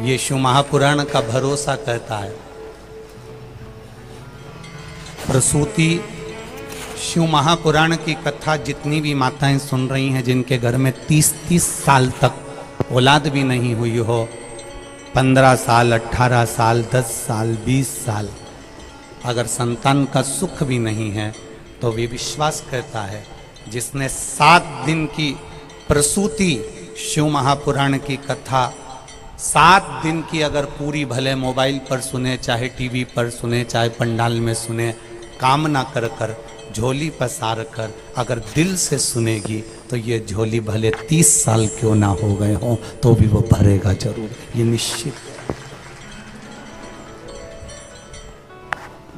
ये शिव महापुराण का भरोसा कहता है। प्रसूति शिव महापुराण की कथा जितनी भी माताएं सुन रही हैं, जिनके घर में 30-30 साल तक औलाद भी नहीं हुई हो, 15 साल, 18 साल, 10 साल, 20 साल, अगर संतान का सुख भी नहीं है तो वे विश्वास करता है जिसने 7 दिन की प्रसूति शिव महापुराण की कथा 7 दिन की अगर पूरी, भले मोबाइल पर सुने, चाहे टीवी पर सुने, चाहे पंडाल में सुने, कामना कर कर, झोली पसार कर अगर दिल से सुनेगी तो ये झोली भले 30 साल क्यों ना हो गए हों तो भी वो भरेगा जरूर, ये निश्चित है।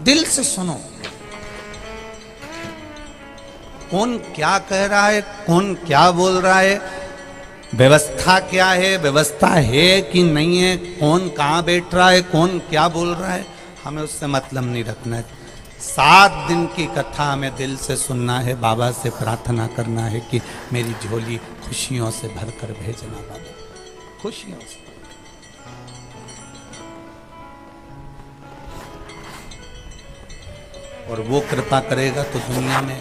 दिल से सुनो, कौन क्या कह रहा है, कौन क्या बोल रहा है, व्यवस्था क्या है, व्यवस्था है कि नहीं है, कौन कहाँ बैठ रहा है, कौन क्या बोल रहा है, हमें उससे मतलब नहीं रखना है। 7 दिन की कथा हमें दिल से सुनना है, बाबा से प्रार्थना करना है कि मेरी झोली खुशियों से भरकर भेजना बाबा, खुशियों से। और वो कृपा करेगा तो दुनिया में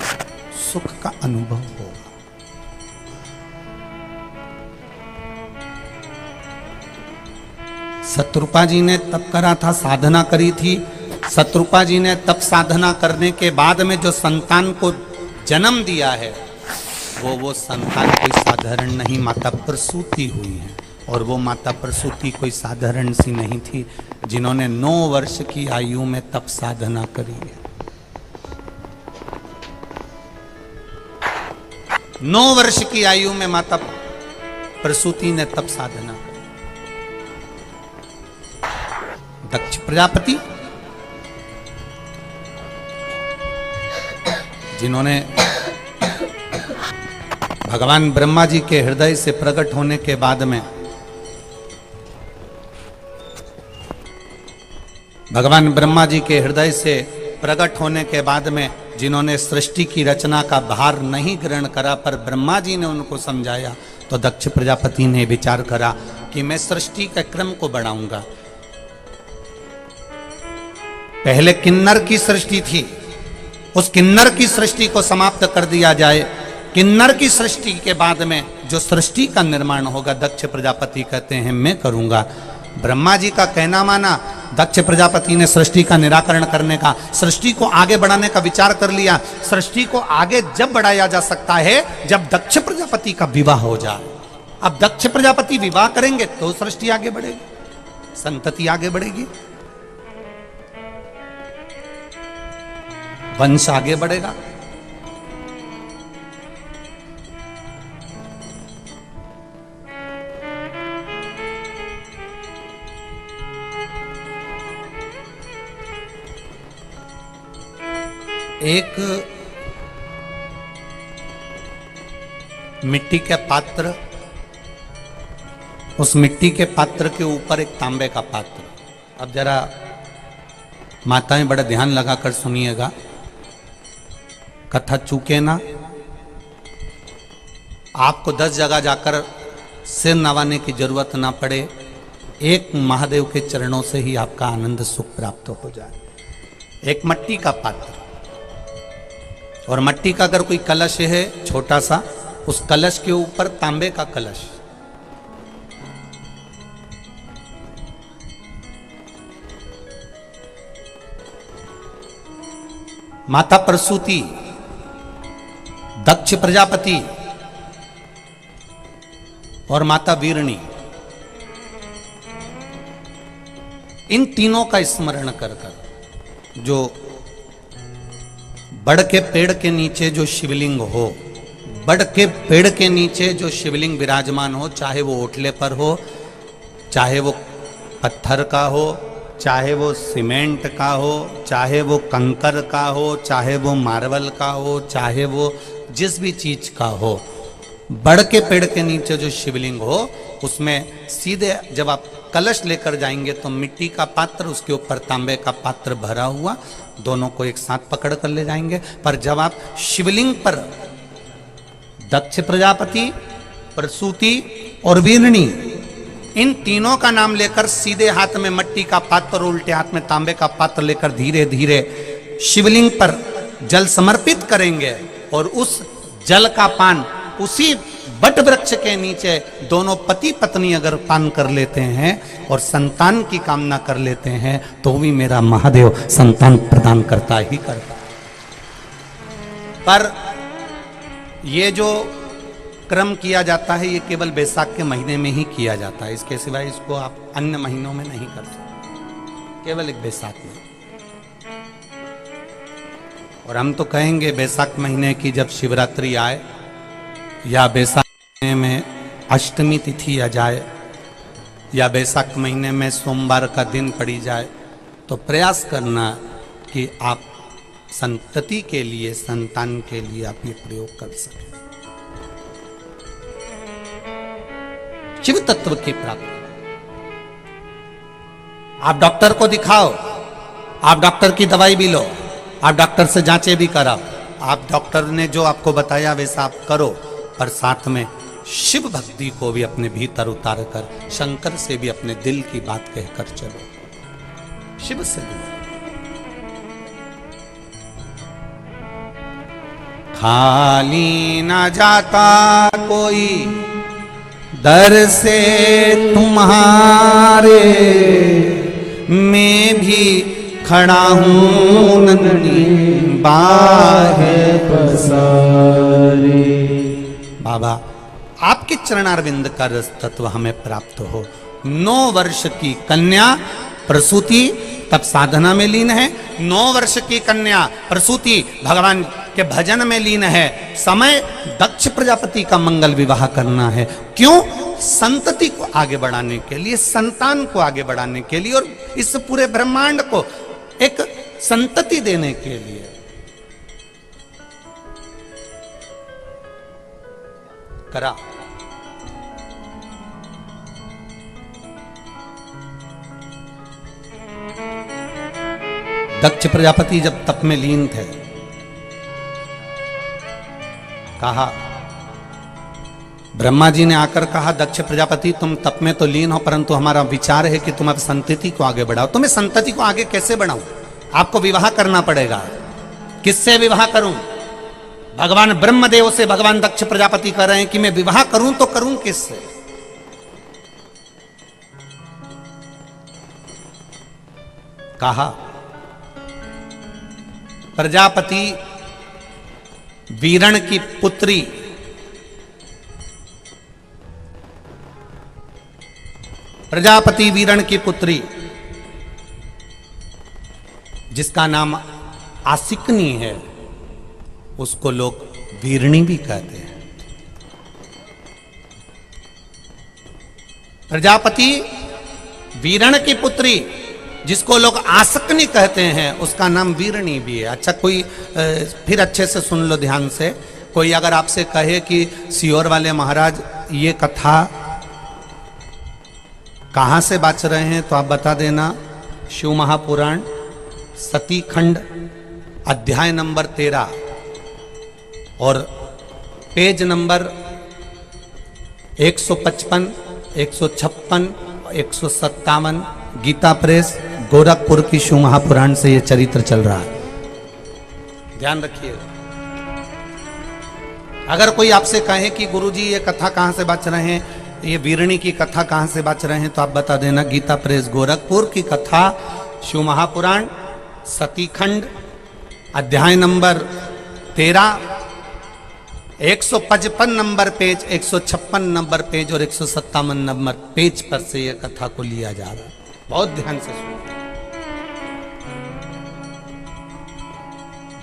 सुख का अनुभव होगा। शत्रुपा जी ने तप करा था, साधना करी थी। शत्रुपा जी ने तप साधना करने के बाद में जो संतान को जन्म दिया है, वो संतान कोई साधारण नहीं, माता प्रसूति हुई है। और वो माता प्रसूति कोई साधारण सी नहीं थी, जिन्होंने 9 वर्ष की आयु में तप साधना करी है। 9 वर्ष की आयु में माता प्रसूति ने तप साधना करी। दक्ष प्रजापति जिन्होंने भगवान ब्रह्मा जी के हृदय से प्रकट होने के बाद में, भगवान ब्रह्मा जी के हृदय से प्रकट होने के बाद में जिन्होंने सृष्टि की रचना का भार नहीं ग्रहण करा, पर ब्रह्मा जी ने उनको समझाया, तो दक्ष प्रजापति ने विचार करा कि मैं सृष्टि के क्रम को बढ़ाऊंगा। पहले किन्नर की सृष्टि थी, उस किन्नर की सृष्टि को समाप्त कर दिया जाए। किन्नर की सृष्टि के बाद में जो सृष्टि का निर्माण होगा, दक्ष प्रजापति कहते हैं मैं करूंगा। ब्रह्मा जी का कहना माना, दक्ष प्रजापति ने सृष्टि का निराकरण करने का, सृष्टि को आगे बढ़ाने का विचार कर लिया। सृष्टि को आगे जब बढ़ाया जा सकता है जब दक्ष प्रजापति का विवाह हो जाए। अब दक्ष प्रजापति विवाह करेंगे तो सृष्टि आगे बढ़ेगी, संतति आगे बढ़ेगी, वंश आगे बढ़ेगा। एक मिट्टी के पात्र, उस मिट्टी के पात्र के ऊपर एक तांबे का पात्र। अब जरा माताएं बड़ा ध्यान लगाकर सुनिएगा, कथा चूके ना। आपको 10 जगह जाकर सिर नवाने की जरूरत ना पड़े, एक महादेव के चरणों से ही आपका आनंद सुख प्राप्त हो जाए। एक मट्टी का पात्र, और मट्टी का अगर कोई कलश है छोटा सा, उस कलश के ऊपर तांबे का कलश। माता प्रसूति, दक्ष प्रजापति और माता वीरणी, इन तीनों का स्मरण कर कर जो बड़ के पेड़ के नीचे जो शिवलिंग हो, बड़ के पेड़ के नीचे जो शिवलिंग विराजमान हो, चाहे वो ओटले पर हो, चाहे वो पत्थर का हो, चाहे वो सीमेंट का हो, चाहे वो कंकर का हो, चाहे वो मार्बल का हो, चाहे वो जिस भी चीज का हो, बड़ के पेड़ के नीचे जो शिवलिंग हो, उसमें सीधे जब आप कलश लेकर जाएंगे तो मिट्टी का पात्र, उसके ऊपर तांबे का पात्र भरा हुआ, दोनों को एक साथ पकड़ कर ले जाएंगे। पर जब आप शिवलिंग पर दक्ष प्रजापति, प्रसूति और वीरणी, इन तीनों का नाम लेकर सीधे हाथ में मट्टी का पात्र और उल्टे हाथ में तांबे का पात्र लेकर धीरे धीरे शिवलिंग पर जल समर्पित करेंगे और उस जल का पान उसी बट वृक्ष के नीचे दोनों पति पत्नी अगर पान कर लेते हैं और संतान की कामना कर लेते हैं तो भी मेरा महादेव संतान प्रदान करता ही करता। पर ये जो क्रम किया जाता है ये केवल बैसाख के महीने में ही किया जाता है, इसके सिवाय इसको आप अन्य महीनों में नहीं कर सकते, केवल एक बैसाख में। और हम तो कहेंगे बैसाख महीने की जब शिवरात्रि आए या बैसाख महीने में अष्टमी तिथि आ जाए या बैसाख महीने में सोमवार का दिन पड़ी जाए तो प्रयास करना कि आप संतति के लिए, संतान के लिए आप ये प्रयोग कर सकें। शिव तत्व की प्राप्ति। आप डॉक्टर को दिखाओ, आप डॉक्टर की दवाई भी लो, आप डॉक्टर से जांचें भी कराओ, आप डॉक्टर ने जो आपको बताया वैसा आप करो, पर साथ में शिव भक्ति को भी अपने भीतर उतार कर शंकर से भी अपने दिल की बात कहकर चलो। शिव से भी खाली ना जाता कोई दर से तुम्हारे, मैं भी खड़ा हूं नंदी बाहे पसारे। बाबा आपके चरणारविंद का रस तत्व हमें प्राप्त हो। 9 वर्ष की कन्या प्रसूति तब साधना में लीन है, 9 वर्ष की कन्या प्रसूति भगवान के भजन में लीन है। समय दक्ष प्रजापति का मंगल विवाह करना है। क्यों? संतति को आगे बढ़ाने के लिए, संतान को आगे बढ़ाने के लिए और इस पूरे ब्रह्मांड को एक संतति देने के लिए। करा दक्ष प्रजापति जब तप में लीन थे, कहा, ब्रह्मा जी ने आकर कहा, दक्ष प्रजापति तुम तप में तो लीन हो परंतु हमारा विचार है कि तुम अब संतति को आगे बढ़ाओ। तुम्हें संतति को आगे कैसे बढ़ाऊं? आपको विवाह करना पड़ेगा। किससे विवाह करूं? भगवान ब्रह्मदेव से भगवान दक्ष प्रजापति कह रहे हैं कि मैं विवाह करूं तो करूं किससे? कहा, प्रजापति वीरण की पुत्री प्रजापति वीरण की पुत्री जिसका नाम आसिकनी है उसको लोग वीरणी भी कहते हैं। प्रजापति वीरण की पुत्री जिसको लोग आसकनी कहते हैं उसका नाम वीरणी भी है। अच्छा, कोई फिर अच्छे से सुन लो ध्यान से। कोई अगर आपसे कहे कि सियोर वाले महाराज ये कथा कहाँ से बाच रहे हैं तो आप बता देना शिव महापुराण सती खंड अध्याय नंबर 13 और page number 155, 156, 157 Gita press Gorakhpur की शिव महापुराण से ये चरित्र चल रहा है। ध्यान रखिए। अगर कोई आपसे कहे कि गुरुजी ये कथा कहां से बाच रहे हैं, ये वीरणी की कथा कहां से बाच रहे हैं, तो आप बता देना गीता प्रेस गोरखपुर की कथा शिव महापुराण सती खंड अध्याय number 13, 155 number page, 156 number page और 157 नंबर पेज पर से यह कथा को लिया जा रहा है। बहुत ध्यान से सुनो।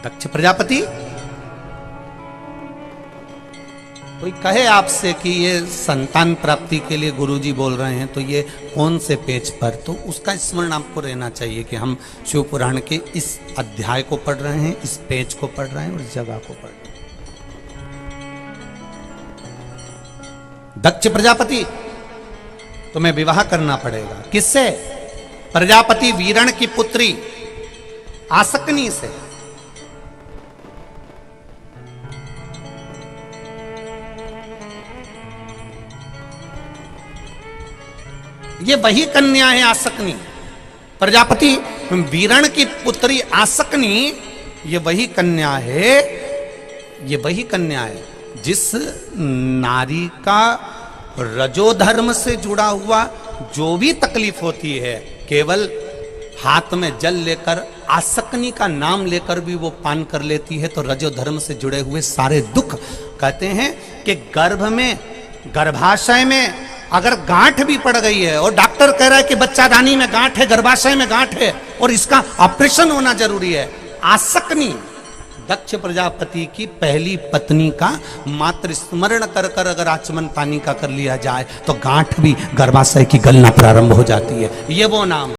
दक्ष प्रजापति कोई कहे आपसे कि ये संतान प्राप्ति के लिए गुरुजी बोल रहे हैं तो ये कौन से पेज पर, तो उसका स्मरण आपको रहना चाहिए कि हम शिव पुराण के इस अध्याय को पढ़ रहे हैं, इस पेज को पढ़ रहे हैं और इस जगह को पढ़ रहे हैं। दक्ष प्रजापति तुम्हें विवाह करना पड़ेगा। किससे? प्रजापति वीरण की पुत्री आसकनी से। ये वही कन्या है आसकनी। प्रजापति वीरण की पुत्री आसकनी ये वही कन्या है, ये वही कन्या है जिस नारी का रजोधर्म से जुड़ा हुआ जो भी तकलीफ होती है, केवल हाथ में जल लेकर आसकनी का नाम लेकर भी वो पान कर लेती है तो रजोधर्म से जुड़े हुए सारे दुख। कहते हैं कि गर्भ में, गर्भाशय में अगर गांठ भी पड़ गई है और डॉक्टर कह रहा है कि बच्चा दानी में गांठ है, गर्भाशय में गांठ है और इसका ऑपरेशन होना जरूरी है, आसकनी दक्ष प्रजापति की पहली पत्नी का मात्र स्मरण कर कर अगर आचमन पानी का कर लिया जाए तो गांठ भी गर्भाशय की गलना प्रारंभ हो जाती है। ये वो नाम